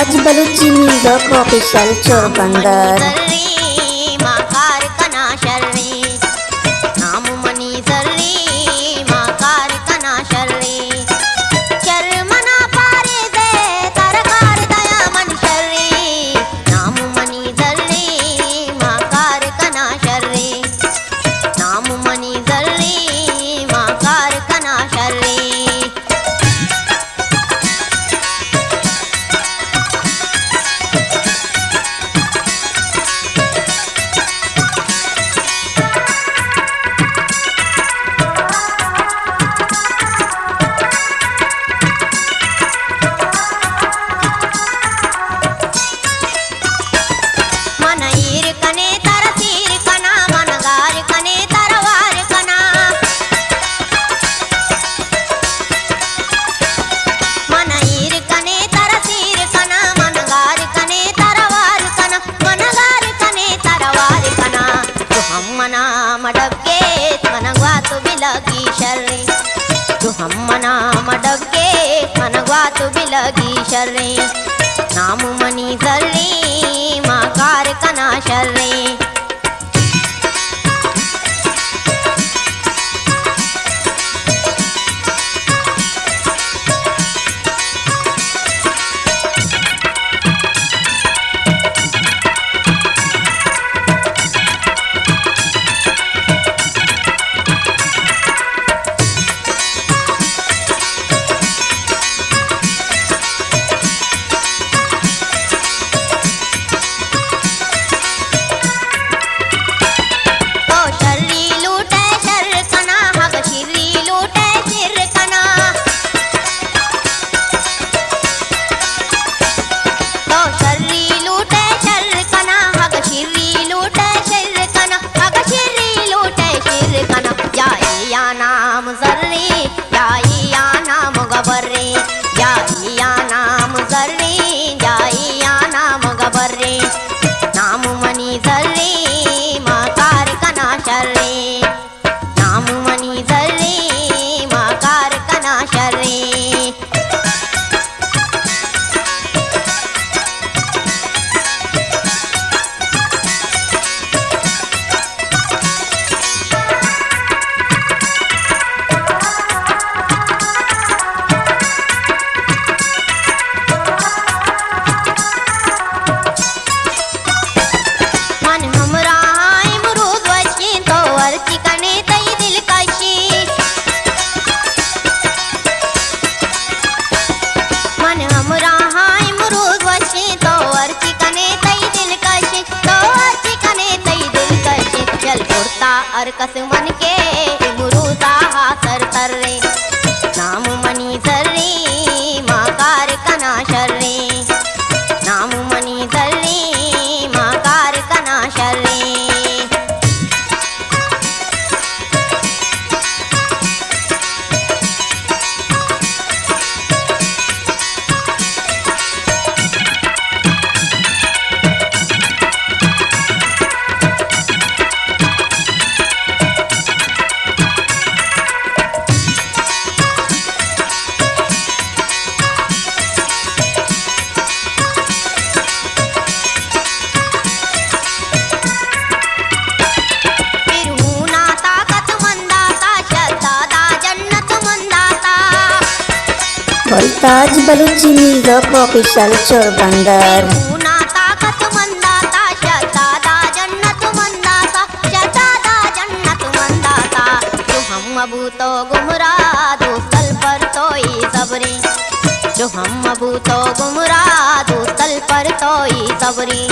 ताज Balochi music official चोरबंदर। शर्रे नाम money जल्ली माँ कारकना शर्रे अर्कस मन के मुरुदा हासर तर्रे नाम मनी जर्री माँ कारकना शर्रे नाम मनी जर्री माँ कारकना शर्रे ताज बलूची म्यूजिक ऑफिशियल चोरबंदर। ताकत मंदाता शतादा जन्नत मंदाता शतादा जन्नत मंदाता जो हम अबू तो गुमरा दोस्तल पर तोई सबरी जो हम अबू तो गुमरा दोस्तल पर तोई सबरी।